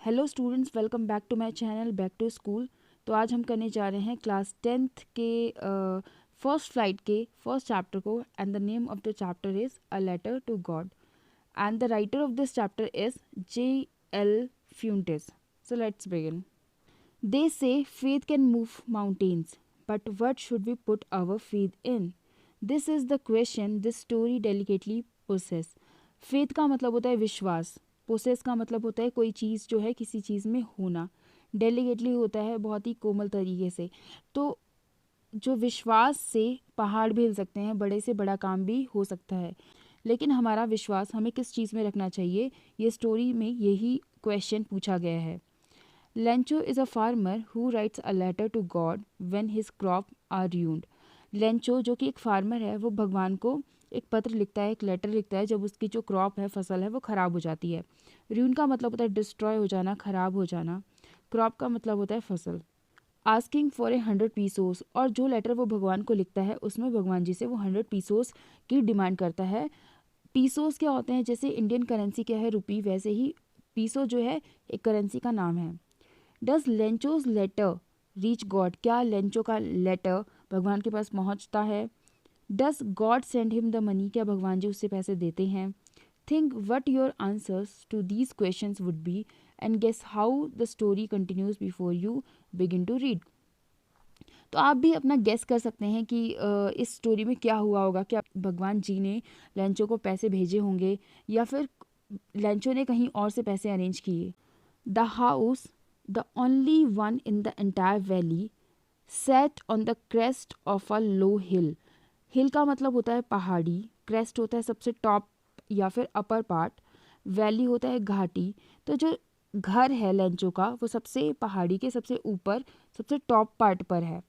Hello students, welcome back to my channel back to school. तो आज हम करने जा रहे हैं क्लास 10th के फर्स्ट फ्लाइट के फर्स्ट चैप्टर को। And the name of the chapter is a letter to God and the writer of this chapter is J.L. Fuentes. So let's begin. They say faith can move mountains, but what should we put our faith in? This is the question this story delicately possess. Faith का मतलब होता है विश्वास, possess का मतलब होता है कोई चीज़ जो है किसी चीज़ में होना, डेलीकेटली होता है बहुत ही कोमल तरीके से। तो जो विश्वास से पहाड़ भी हिल सकते हैं, बड़े से बड़ा काम भी हो सकता है, लेकिन हमारा विश्वास हमें किस चीज़ में रखना चाहिए, ये स्टोरी में यही क्वेश्चन पूछा गया है। Lencho is a farmer who writes a letter to God when his crop are ruined. Lencho जो कि एक फार्मर है, वो भगवान को एक पत्र लिखता है, एक लेटर लिखता है जब उसकी जो क्रॉप है, फसल है, वो ख़राब हो जाती है। र्यून का मतलब होता है डिस्ट्रॉय हो जाना, ख़राब हो जाना। क्रॉप का मतलब होता है फसल। आस्किंग फॉर 100 पीसोस, और जो लेटर वो भगवान को लिखता है उसमें भगवान जी से वो 100 पीसोस की डिमांड करता है। पीसोस क्या होते हैं? जैसे इंडियन करेंसी क्या है रुपी, वैसे ही पीसो जो है एक करेंसी का नाम है। Does Lencho's letter reach God, क्या लेंचो का लेटर भगवान के पास पहुंचता है? Does God send him the money, क्या भगवान जी उससे पैसे देते हैं? Think what your answers to these questions would be and guess how the story continues before you begin to read. तो आप भी अपना गेस कर सकते हैं कि इस स्टोरी में क्या हुआ होगा। क्या भगवान जी ने लेंचो को पैसे भेजे होंगे या फिर लेंचो ने कहीं और से पैसे अरेंज किए। The house, the only one in the entire valley, sat on the crest of a low hill. हिल का मतलब होता है पहाड़ी, क्रेस्ट होता है सबसे टॉप या फिर अपर पार्ट, वैली होता है घाटी। तो जो घर है लेंचो का वो सबसे पहाड़ी के सबसे ऊपर, सबसे टॉप पार्ट पर है।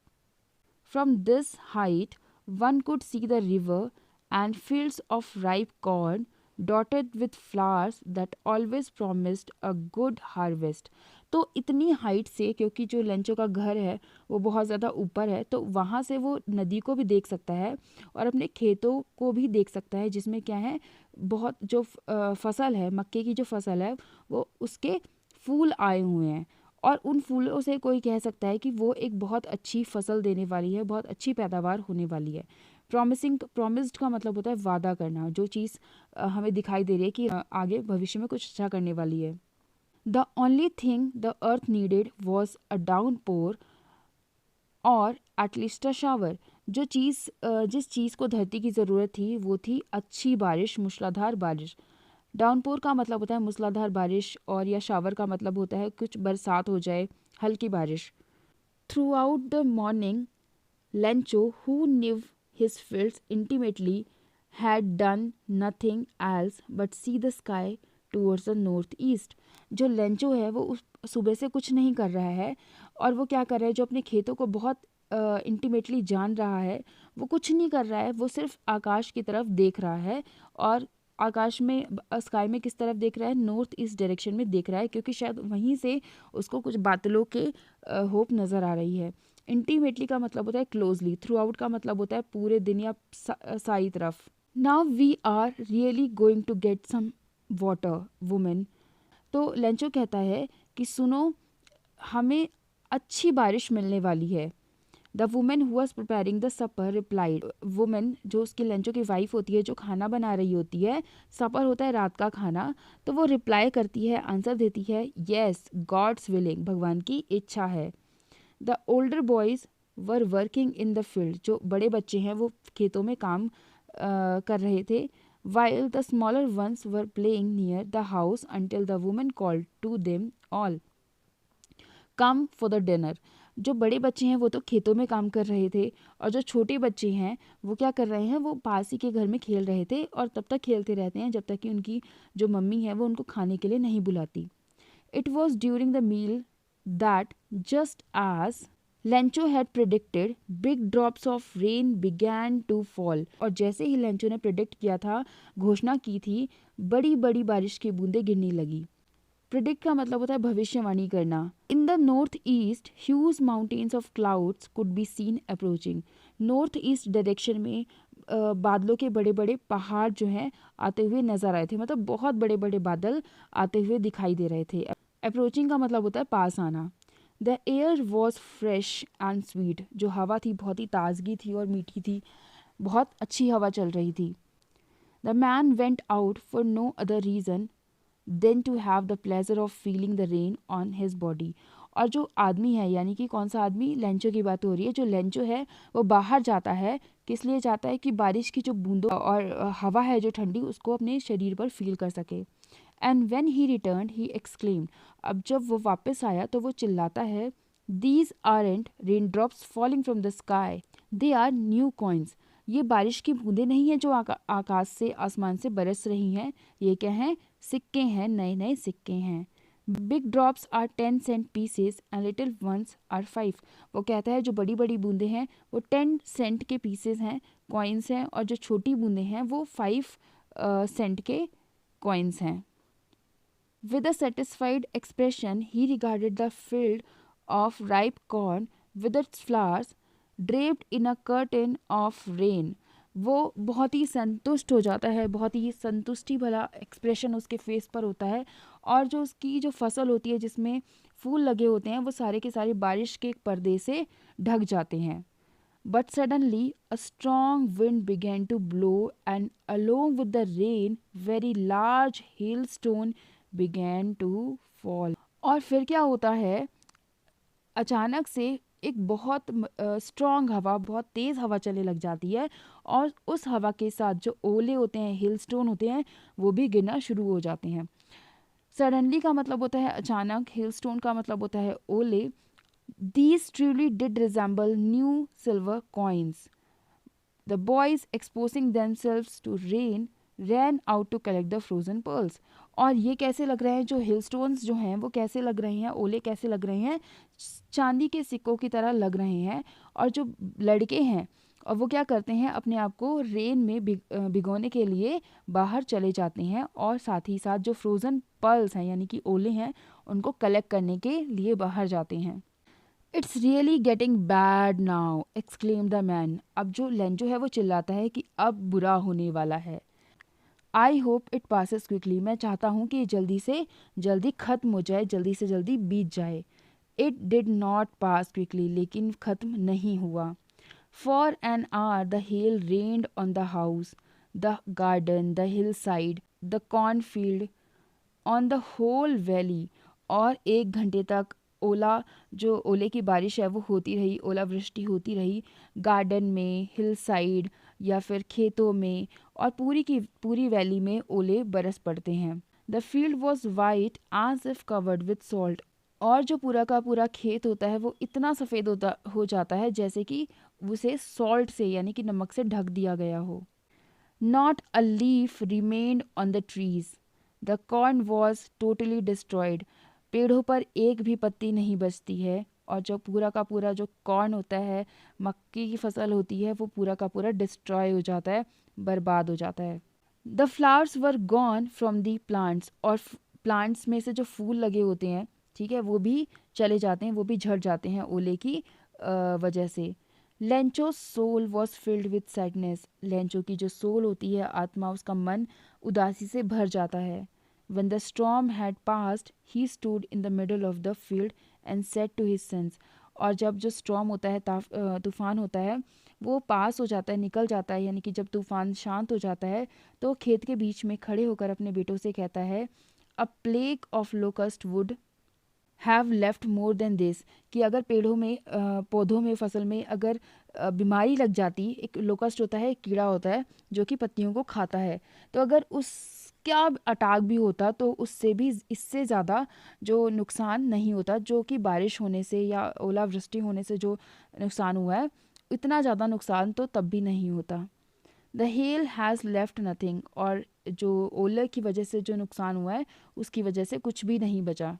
From this height one could see the river and fields of ripe corn dotted with flowers that always promised a good harvest. तो इतनी हाइट से, क्योंकि जो लेंचो का घर है वो बहुत ज़्यादा ऊपर है, तो वहाँ से वो नदी को भी देख सकता है और अपने खेतों को भी देख सकता है, जिसमें क्या है, बहुत जो फसल है, मक्के की जो फसल है, वो उसके फूल आए हुए हैं। और उन फूलों से कोई कह सकता है कि वो एक बहुत अच्छी फसल देने वाली है, बहुत अच्छी पैदावार होने वाली है। प्रॉमिस्ड का मतलब होता है वादा करना, जो चीज़ हमें दिखाई दे रही है कि आगे भविष्य में कुछ अच्छा करने वाली है। The only thing the earth needed was a downpour और एटलीस्ट अ शावर। जो चीज़ जिस चीज़ को धरती की ज़रूरत थी वो थी अच्छी बारिश, मूसलाधार बारिश। डाउनपोर का मतलब होता है मूसलाधार बारिश, और या शावर का मतलब होता है कुछ बरसात हो जाए, हल्की बारिश। Through out the morning Lencho, who knew his fields intimately, had done nothing else but see the sky towards the northeast. जो लेंचो है वो उस सुबह से कुछ नहीं कर रहा है, और वो क्या कर रहा है, जो अपने खेतों को बहुत इंटीमेटली जान रहा है, वो कुछ नहीं कर रहा है, वो सिर्फ आकाश की तरफ देख रहा है। और आकाश में, स्काई में किस तरफ देख रहा है? नॉर्थ ईस्ट डायरेक्शन में देख रहा है, क्योंकि शायद वहीं से उसको कुछ बादलों के होप नज़र आ रही है। इंटीमेटली का मतलब होता है क्लोजली। थ्रू आउट का मतलब होता है पूरे दिन या सारी तरफ। Now we are really going to get some water women. तो लेंचो कहता है कि सुनो, हमें अच्छी बारिश मिलने वाली है। The women who was preparing the supper replied. Women जो उसकी लेंचो की वाइफ होती है, जो खाना बना रही होती है, सपर होता है रात का खाना, तो वो रिप्लाई करती है, आंसर देती है, येस गॉड्स विलिंग, भगवान की इच्छा है। The older boys were working in the field. जो बड़े बच्चे हैं वो खेतों में काम कर रहे थे। While the smaller ones were playing near the house until the women called to them all come for the dinner. जो बड़े बच्चे हैं वो तो खेतों में काम कर रहे थे, और जो छोटे बच्चे हैं वो क्या कर रहे हैं, वो पास ही के घर में खेल रहे थे, और तब तक खेलते रहते हैं जब तक कि उनकी जो मम्मी है वो उनको खाने के लिए नहीं बुलाती। It was during the meal that just as Lencho had predicted, big drops of rain began to fall. और जैसे ही लेंचो ने प्रिडिक्ट किया था, घोषणा की थी, बड़ी बड़ी बारिश की बूंदें गिरने लगी। प्रिडिक्ट का मतलब होता है भविष्यवाणी करना। In the north east huge mountains of clouds could be seen approaching. North east direction में बादलों के बड़े बड़े पहाड़ जो हैं आते हुए नजर आए थे, मतलब बहुत बड़े बड़े बादल आते हुए दिखाई दे रहे थे। अप्रोचिंग का मतलब होता है पास आना। The air was fresh and sweet, जो हवा थी बहुत ही ताजगी थी और मीठी थी, बहुत अच्छी हवा चल रही थी। The man went out for no other reason than to have the pleasure of feeling the rain on his body. और जो आदमी है, यानी कि कौन सा आदमी, लेंचो की बात हो रही है, जो लेंचो है वो बाहर जाता है, किस लिए जाता है, कि बारिश की जो बूंदों और हवा है जो ठंडी, उसको अपने शरीर पर फील कर सके। And when he return he exclaimed, अब जब वो वापस आया तो वो चिल्लाता है, these aren't rain drops falling from the sky, they are new coins. ये बारिश की बूंदें नहीं हैं जो आकाश से, आसमान से बरस रही हैं, ये क्या हैं, सिक्के हैं, नए नए सिक्के हैं। Big drops are 10 cent pieces and little ones are 5। वो कहता है जो बड़ी बड़ी बूंदें हैं वो 10 सेंट के पीसेस हैं, कॉइन्स हैं, और जो छोटी बूंदें हैं वो 5 सेंट के कॉइन्स हैं। With a satisfied expression, he regarded the field of ripe corn with its flowers draped in a curtain of rain. वो बहुत ही संतुष्ट हो जाता है, बहुत ही संतुष्टि भला एक्सप्रेशन उसके फेस पर होता है, और जो उसकी जो फसल होती है जिसमें फूल लगे होते हैं वो सारे के सारे बारिश के पर्दे से ढक जाते हैं। But suddenly a strong wind began to blow, and along with the rain, very large hailstone began to fall. और फिर क्या होता है, अचानक से एक बहुत स्ट्रॉन्ग हवा, बहुत तेज़ हवा चलने लग जाती है, और उस हवा के साथ जो ओले होते हैं, हेलस्टोन होते हैं, वो भी गिरना शुरू हो जाते हैं। सडनली का मतलब होता है अचानक, हेलस्टोन का मतलब होता है ओले। These truly did resemble new silver coins. The boys, exposing themselves to rain, ran out to collect the frozen pearls. और ये कैसे लग रहे हैं, जो हिलस्टोन्स जो हैं वो कैसे लग रहे हैं, ओले कैसे लग रहे हैं, चांदी के सिक्कों की तरह लग रहे हैं। और जो लड़के हैं और वो क्या करते हैं, अपने आप को रेन में भिगोने के लिए बाहर चले जाते हैं, और साथ ही साथ जो फ्रोज़न पर्ल्स हैं यानी कि ओले हैं उनको कलेक्ट करने के लिए बाहर जाते हैं। It's really getting bad now, exclaim the man. अब जो लेंजो है वो चिल्लाता है कि अब बुरा होने वाला है। I hope it passes quickly, मैं चाहता हूँ कि जल्दी से जल्दी ख़त्म हो जाए, जल्दी से जल्दी बीत जाए। It did not pass quickly, लेकिन ख़त्म नहीं हुआ। For an hour the hail rained on the house, the garden, the hill side, the cornfield, on the whole valley. और 1 घंटे तक जो ओले की बारिश है वो होती रही, ओलावृष्टि होती रही, गार्डन में, हिल साइड या फिर खेतों में, और पूरी की पूरी वैली में ओले बरस पड़ते हैं। The field was white as if covered with salt. और जो पूरा का पूरा खेत होता है वो इतना सफ़ेद हो जाता है जैसे कि उसे सॉल्ट से यानी कि नमक से ढक दिया गया हो। Not a leaf remained on the trees, the corn was totally destroyed. पेड़ों पर एक भी पत्ती नहीं बचती है, और जो पूरा का पूरा जो कॉर्न होता है, मक्की की फसल होती है, वो पूरा का पूरा डिस्ट्रॉय हो जाता है, बर्बाद हो जाता है। The flowers were gone from the plants, और प्लांट्स में से जो फूल लगे होते हैं, ठीक है, वो भी चले जाते हैं, वो भी झड़ जाते हैं ओले की वजह से। लेंचो's soul was filled with sadness, Lencho की जो सोल होती है, आत्मा, उसका मन उदासी से भर जाता है। When the storm had passed, he stood in the middle of the field and said to his sons. और जब जो स्टॉर्म होता है, तूफ़ान होता है, वो पास हो जाता है, निकल जाता है, यानी कि जब तूफ़ान शांत हो जाता है तो खेत के बीच में खड़े होकर अपने बेटों से कहता है, अ plague of locust would have left more than this, कि अगर पेड़ों में, पौधों में, फसल में अगर बीमारी लग जाती, एक लोकस्ट होता है, एक कीड़ा होता है जो कि पत्तियों को खाता है, तो अगर उसका अटैक भी होता तो उससे भी इससे ज़्यादा जो नुकसान नहीं होता, जो कि बारिश होने से या ओलावृष्टि होने से जो नुकसान हुआ है, इतना ज़्यादा नुकसान तो तब भी नहीं होता। The hell has left nothing, और जो ओले की वजह से जो नुकसान हुआ है उसकी वजह से कुछ भी नहीं बचा।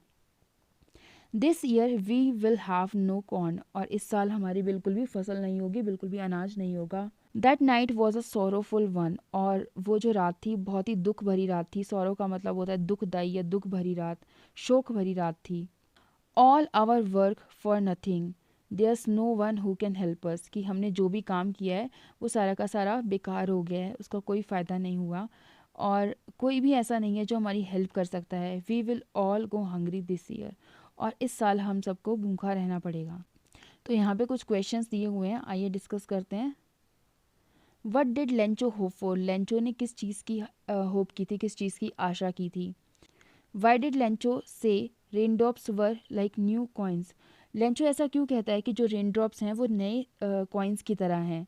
This year we will have no corn, और इस साल हमारी बिल्कुल भी फसल नहीं होगी, बिल्कुल भी अनाज नहीं होगा। That night was a sorrowful one, और वो जो रात थी बहुत ही दुख भरी रात थी। सोरो का मतलब होता है दुखदाई या दुख भरी रात, शोक भरी रात थी। All our work for nothing, there's no one who can help us, कि हमने जो भी काम किया है वो सारा का सारा बेकार हो गया है, उसका कोई फ़ायदा नहीं हुआ। और कोई भी ऐसा नहीं है जो हमारी हेल्प कर सकता है। We will all go hungry this year, और इस साल हम सबको भूखा रहना पड़ेगा। तो यहाँ पे कुछ क्वेश्चंस दिए हुए हैं, आइए डिस्कस करते हैं। What did Lencho hope for, Lencho ने किस चीज़ की होप की थी, किस चीज़ की आशा की थी। वाई डिड लेंचो से raindrops were like new coins, Lencho ऐसा क्यों कहता है कि जो रेनड्रॉप्स हैं वो नए कॉइन्स की तरह हैं।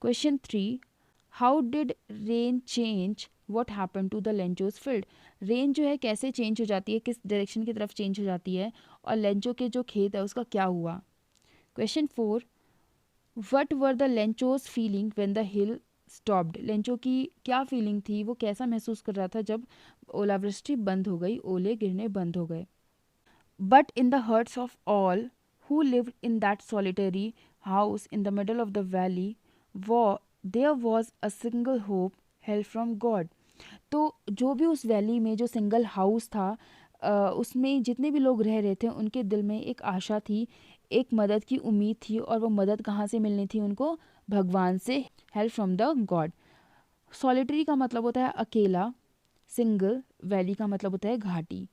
Question 3, how did rain change what happen to the Lencho's field, rain जो है कैसे चेंज हो जाती है, किस डायरेक्शन की तरफ चेंज हो जाती है, और लेंचो के जो खेत है उसका क्या हुआ। Question 4, what were the Lencho's feeling when the hill stopped, Lencho की क्या फीलिंग थी, वो कैसा महसूस कर रहा था जब ओलावृष्टि बंद हो गई, ओले गिरने बंद हो गए। But in the hearts of all who lived in that solitary house in the middle of the valley वो there was a single hope help from God, तो जो भी उस वैली में जो सिंगल हाउस था, उसमें जितने भी लोग रह रहे थे उनके दिल में एक आशा थी, एक मदद की उम्मीद थी, और वो मदद कहाँ से मिलनी थी उनको, भगवान से, help from the God. Solitary का मतलब होता है अकेला, सिंगल, वैली का मतलब होता है घाटी।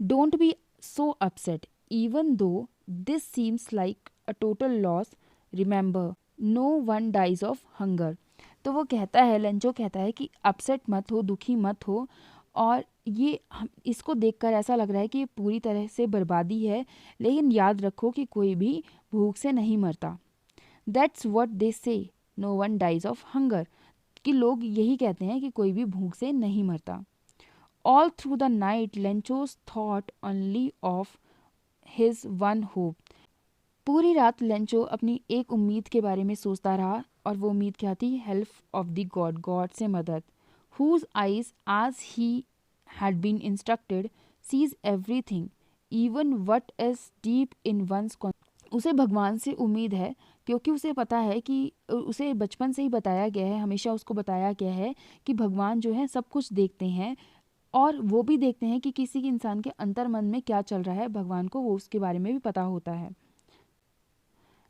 Don't be so upset even though this seems like a total loss, remember no one dies of hunger, तो वो कहता है, लेंचो कहता है कि अपसेट मत हो, दुखी मत हो, और ये इसको देखकर ऐसा लग रहा है कि ये पूरी तरह से बर्बादी है, लेकिन याद रखो कि कोई भी भूख से नहीं मरता। That's what they say, no one dies of hunger, कि लोग यही कहते हैं कि कोई भी भूख से नहीं मरता। All through the night Lencho's thought only of his one hope, पूरी रात लेंचो अपनी एक उम्मीद के बारे में सोचता रहा, और वो उम्मीद क्या थी, help of the God, God से मदद। Whose eyes as he had been instructed sees everything even what is deep in one's, उसे भगवान से उम्मीद है क्योंकि उसे पता है कि उसे बचपन से ही बताया गया है, हमेशा उसको बताया गया है कि भगवान जो है सब कुछ देखते हैं, और वो भी देखते हैं कि किसी के इंसान के अंतर मन में क्या चल रहा है, भगवान को वो उसके बारे में भी पता होता है।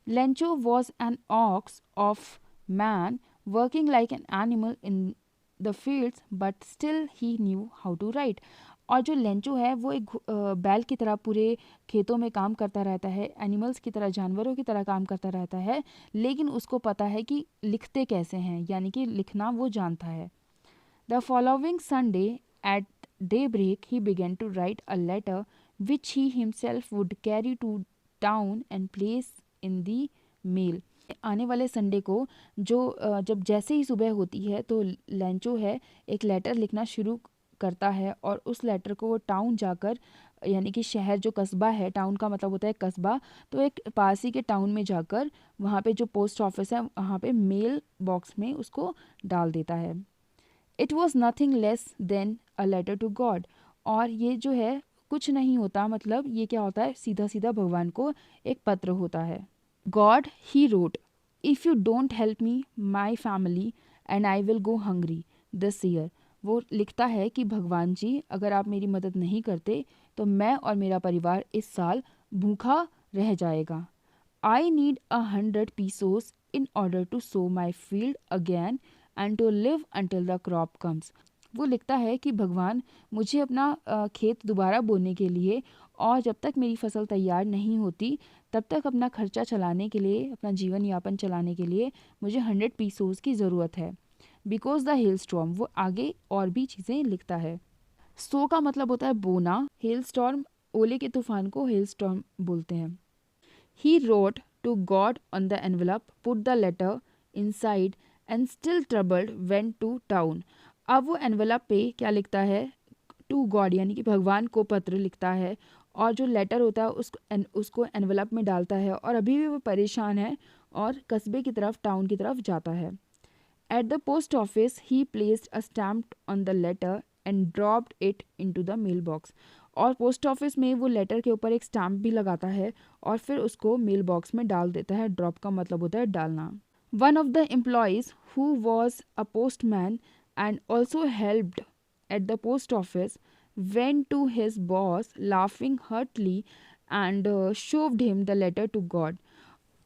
Lencho was an ox of man working like an animal in the fields but still he knew how to write, और जो लेंचो है वो एक बैल की तरह पूरे खेतों में काम करता रहता है, एनिमल्स की तरह, जानवरों की तरह काम करता रहता है, लेकिन उसको पता है कि लिखते कैसे हैं, यानी कि लिखना वो जानता है। The following Sunday at daybreak he began to write a letter which he himself would carry to town and place in the mail, आने वाले संडे को जब जैसे ही सुबह होती है तो लेंचो है एक लेटर लिखना शुरू करता है, और उस लेटर को वो टाउन जाकर, यानी कि शहर, जो कस्बा है, टाउन का मतलब होता है कस्बा, तो एक पास ही के टाउन में जाकर वहाँ पे जो पोस्ट ऑफिस है वहाँ पे मेल बॉक्स में उसको डाल देता है। It was nothing less than a letter to God, और ये जो है कुछ नहीं होता, मतलब ये क्या होता है, सीधा सीधा भगवान को एक पत्र होता है। God he wrote, if you don't help me my family and I will go hungry this year, वो लिखता है कि भगवान जी अगर आप मेरी मदद नहीं करते तो मैं और मेरा परिवार इस साल भूखा रह जाएगा। I need 100 pesos in order to sow my field again and to live until the crop comes, वो लिखता है कि भगवान मुझे अपना खेत दोबारा बोने के लिए, और जब तक मेरी फसल तैयार नहीं होती तब तक अपना खर्चा चलाने के लिए, अपना जीवन यापन चलाने के लिए मुझे 100 पीसोस की ज़रूरत है। बिकॉज द हेल स्टॉर्म, वो आगे और भी चीज़ें लिखता है। सो का मतलब होता है बोना, हेल स्टॉर्म, ओले के तूफान को हेल स्टॉर्म बोलते हैं। He wrote to God on the envelope, put the letter inside and still troubled went to town. अब वो एनवेलप पे क्या लिखता है, टू गॉड यानी कि भगवान को पत्र लिखता है, और जो लेटर होता है उसको एनवेलप में डालता है, और अभी भी वो परेशान है और कस्बे की तरफ, टाउन की तरफ जाता है। At the post office he placed a stamp on the letter and dropped it into the mail box, और पोस्ट ऑफिस में वो लेटर के ऊपर एक स्टैम्प भी लगाता है और फिर उसको मेल बॉक्स में डाल देता है। ड्रॉप का मतलब होता है डालना। One of the employees who was a postman and also helped eight the post office went to his boss laughing heartily and shoved him the letter to God.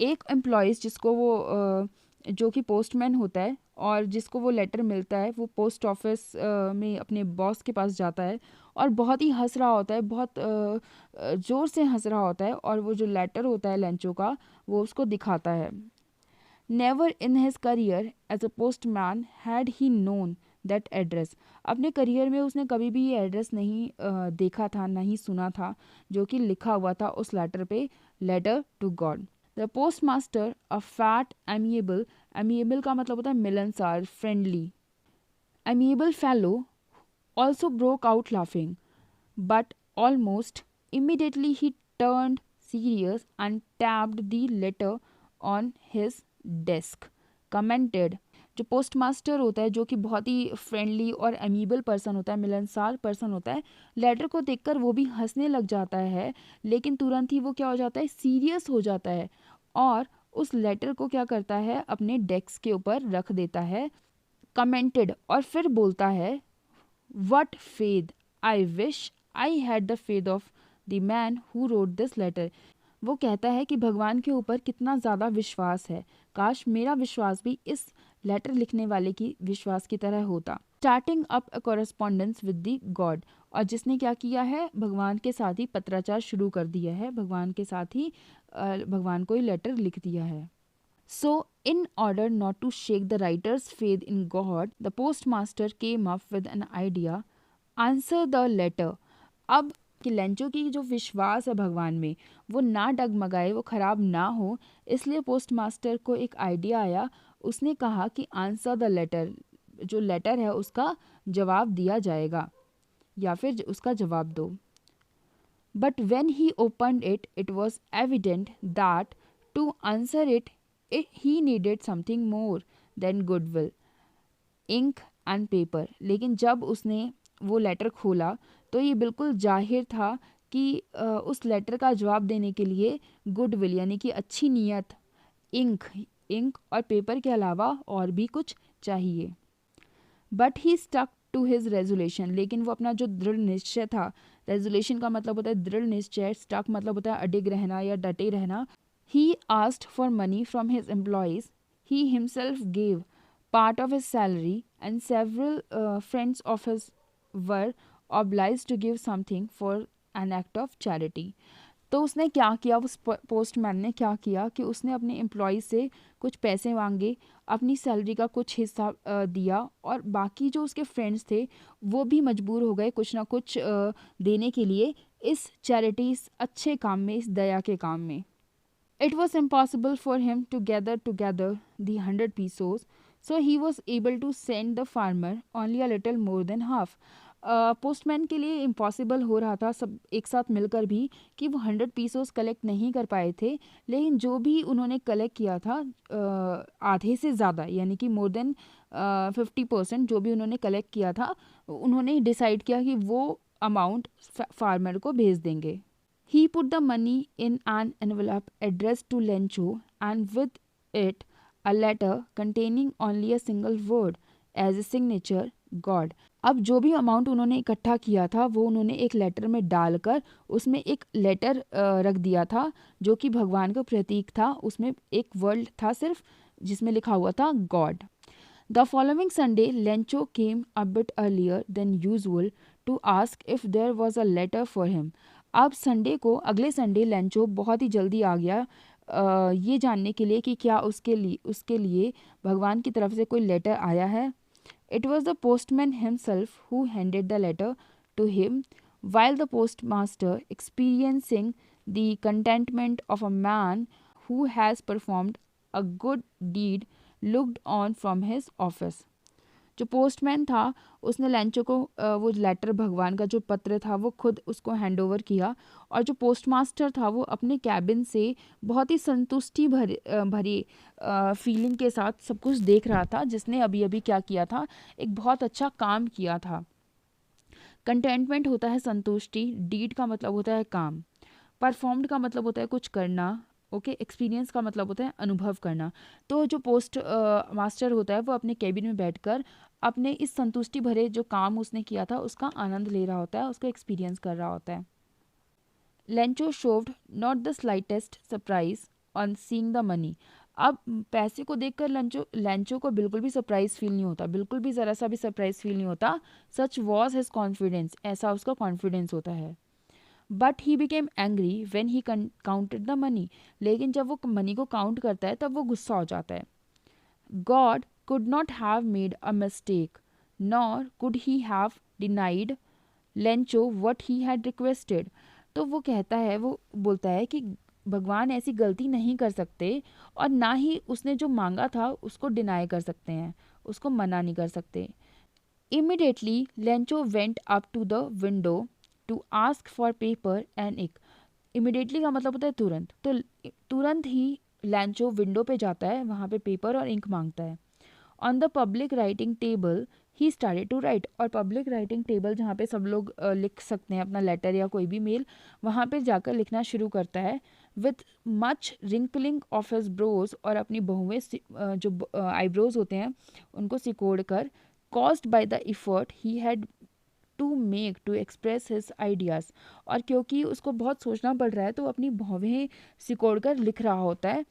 एक एम्प्लॉयज़ जिसको वो जो कि पोस्टमैन होता है और जिसको वो लेटर मिलता है वो पोस्ट ऑफिस में अपने बॉस के पास जाता है और बहुत ही हंस रहा होता है, बहुत ज़ोर से हंस रहा होता है, और वो जो लेटर होता है लेंचो का वो उसको दिखाता है। Never in his career as a postman had he known that address. अपने करियर में उसने कभी भी ये एड्रेस नहीं देखा था, नहीं सुना था, जो कि लिखा हुआ था उस लेटर पे, letter to God. The post master a fat amiable, amiable का मतलब होता है मिलनसार, friendly, amiable fellow also broke out laughing, but almost immediately he turned serious and tapped the letter on his desk. Commented, जो post master होता है, जो कि बहुत ही फ्रेंडली और अमीबल पर्सन होता है, मिलनसार पर्सन होता है, लेटर को देखकर वो भी हंसने लग जाता है, लेकिन तुरंत ही वो क्या हो जाता है, सीरियस हो जाता है और उस लेटर को क्या करता है, अपने डेस्क के ऊपर रख देता है। कमेंटेड, और फिर बोलता है, What faith! I wish I had the faith of the man who wrote this letter. वो कहता है कि भगवान के ऊपर कितना ज़्यादा विश्वास है, काश मेरा विश्वास भी इस लेटर लिखने वाले की विश्वास की तरह होता। Starting up a correspondence with the God, और जिसने क्या किया है, भगवान के साथ ही पत्राचार शुरू कर दिया है, भगवान के साथ ही भगवान को ही लेटर लिख दिया है। So, in order not to shake the writer's faith in God, the postmaster came up with an idea. Answer the letter. अब कि लेंचो की जो विश्वास है भगवान में वो ना डगमगाए, वो खराब ना हो, इसलिए पोस्टमास्टर को एक आइडिया आया। उसने कहा कि आंसर द लेटर, जो लेटर है उसका जवाब दिया जाएगा या फिर उसका जवाब दो। But when he opened it, it was evident that to answer it, he needed something more than goodwill, ink and paper. लेकिन जब उसने वो लेटर खोला तो ये बिल्कुल जाहिर था कि उस लेटर का जवाब देने के लिए गुडविल यानी कि अच्छी नीयत, इंक और पेपर के अलावा और भी कुछ चाहिए। But he stuck to his resolution, लेकिन वो अपना जो दृढ़ निश्चय था, रेजोल्यूशन का मतलब होता है दृढ़ निश्चय, स्टक मतलब होता है अडिग रहना या डटे रहना। He asked for money from his employees, he himself gave part of his salary and several friends of his were obliged to give something for an act of charity. तो उसने क्या किया, उस पोस्टमैन ने क्या किया कि उसने अपने एम्प्लॉय से कुछ पैसे मांगे, अपनी सैलरी का कुछ हिस्सा दिया, और बाकी जो उसके फ्रेंड्स थे वो भी मजबूर हो गए कुछ ना कुछ देने के लिए इस चैरिटी, इस अच्छे काम में, इस दया के काम में। It was impossible for him to gather together the 100 pesos, so he was able to send the farmer only a little more than half. Postman के लिए इम्पॉसिबल हो रहा था सब एक साथ मिलकर भी कि वो 100 पीसोस कलेक्ट नहीं कर पाए थे, लेकिन जो भी उन्होंने कलेक्ट किया था आधे से ज़्यादा यानी कि मोर देन 50% जो भी उन्होंने कलेक्ट किया था, उन्होंने डिसाइड किया कि वो अमाउंट फार्मर को भेज देंगे। He put the money in an envelope addressed to Lencho and with it a letter containing only a single word as a signature, God. अब जो भी अमाउंट उन्होंने इकट्ठा किया था वो उन्होंने एक लेटर में डालकर उसमें एक लेटर रख दिया था जो कि भगवान का प्रतीक था। उसमें एक वर्ड था सिर्फ जिसमें लिखा हुआ था God. The following Sunday, Lencho came a bit earlier than usual to ask if there was a letter for him. अब संडे को, अगले संडे लेंचो बहुत ही जल्दी आ गया ये जानने के लिए कि क्या उसके लिए भगवान की तरफ से कोई लेटर आया है। It was the postman himself who handed the letter to him, while the postmaster, experiencing the contentment of a man who has performed a good deed, looked on from his office. जो postman था उसने Lencho को वो letter, भगवान का जो पत्र था वो खुद उसको हैंड ओवर किया, और जो पोस्टमास्टर था वो अपने कैबिन से बहुत ही संतुष्टि भरी फीलिंग के साथ सब कुछ देख रहा था, जिसने अभी अभी क्या किया था, एक बहुत अच्छा काम किया था। कंटेंटमेंट होता है संतुष्टि, डीड का मतलब होता है काम, परफॉर्म्ड का मतलब होता है कुछ करना, ओके, एक्सपीरियंस का मतलब होता है अनुभव करना। तो जो पोस्ट मास्टर होता है वो अपने कैबिन में बैठकर अपने इस संतुष्टि भरे जो काम उसने किया था उसका आनंद ले रहा होता है, उसको एक्सपीरियंस कर रहा होता है। Lencho showed not the slightest surprise on seeing the money. अब पैसे को देखकर लैंचो को बिल्कुल भी सरप्राइज फील नहीं होता, बिल्कुल भी ज़रा सा भी सरप्राइज फील नहीं होता। सच वॉज हिज कॉन्फिडेंस, ऐसा उसका कॉन्फिडेंस होता है। But he became angry when he counted the money, लेकिन जब वो मनी को काउंट करता है तब वो गुस्सा हो जाता है। God could not have made a mistake, nor could he have denied Lencho what he had requested. तो वो कहता है, वो बोलता है कि भगवान ऐसी गलती नहीं कर सकते और ना ही उसने जो मांगा था उसको डिनाई कर सकते हैं, उसको मना नहीं कर सकते। Immediately Lencho went up to the window to ask for paper and ink. Immediately का मतलब होता है तुरंत, तो तुरंत ही लैंचो विंडो पे जाता है, वहाँ पे पेपर और इंक मांगता है। On the public writing table he started to write, और पब्लिक राइटिंग टेबल जहाँ पे सब लोग लिख सकते हैं अपना लेटर या कोई भी मेल, वहाँ पे जाकर लिखना शुरू करता है। With much wrinkling of his brows, और अपनी बहुएं जो आईब्रोज होते हैं उनको सिकोड़ कर, caused by the effort he had to make to express his ideas. और क्योंकि उसको बहुत सोचना पड़ रहा है तो वो अपनी भौवें सिकोड़ कर लिख रहा होता है।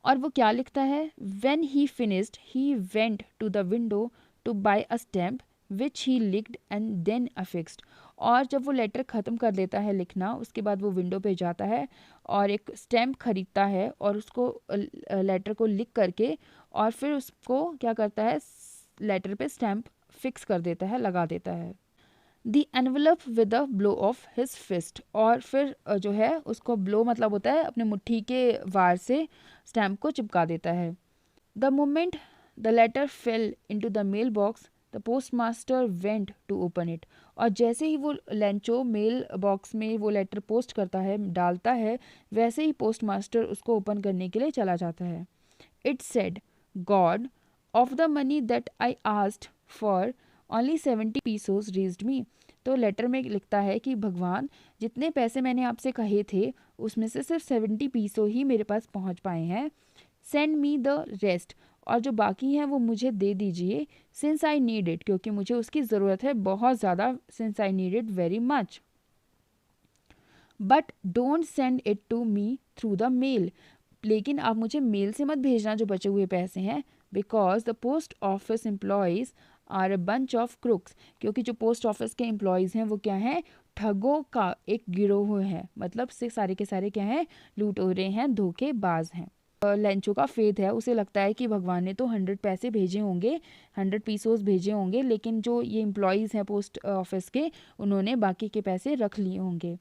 और वो क्या लिखता है? When he finished he went to the window to buy a stamp which he licked and then affixed. और जब वो लेटर ख़त्म कर देता है लिखना, उसके बाद वो विंडो पे जाता है और एक स्टैम्प खरीदता है और उसको लेटर को लिख करके, और फिर उसको क्या करता है, लेटर पे स्टैम्प फिक्स कर देता है, लगा देता है। The envelope with a blow of his fist, और फिर जो है उसको ब्लो मतलब होता है अपने मुट्ठी के वार से स्टैम्प को चिपका देता है। The moment the letter fell into the mail box the post master went to open it. और जैसे ही वो लेंचो मेल बॉक्स में वो लेटर पोस्ट करता है, डालता है, वैसे ही पोस्ट मास्टर उसको ओपन करने के लिए चला जाता है। It said, God, of the money that I asked for only 70 pesos reached me. तो लेटर में लिखता है कि भगवान, जितने पैसे मैंने आपसे कहे थे उसमें से सिर्फ 70 पीसो ही मेरे पास पहुंच पाए हैं। सेंड मी द रेस्ट, और जो बाकी हैं वो मुझे दे दीजिए। सिंस आई नीड इट, क्योंकि मुझे उसकी ज़रूरत है बहुत ज़्यादा। Since I need it very much. But don't send it to me through the mail, लेकिन आप मुझे मेल से मत भेजना जो बचे हुए पैसे हैं। Because the post office employees are a bunch of crooks, क्योंकि जो पोस्ट ऑफिस के एम्प्लॉयज़ हैं वो क्या हैं, ठगों का एक गिरोह है। मतलब से सारे के सारे क्या हैं, लूटोरे हैं, धोखेबाज हैं। लेंचो का फेथ है, उसे लगता है कि भगवान ने तो 100 पैसे भेजे होंगे, 100 पीसोस भेजे होंगे, लेकिन जो ये एम्प्लॉयज़ हैं पोस्ट ऑफिस के, उन्होंने बाकी के पैसे रख लिए होंगे।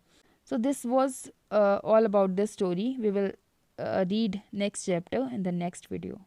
So this was all about this story. We will read next chapter in the next video.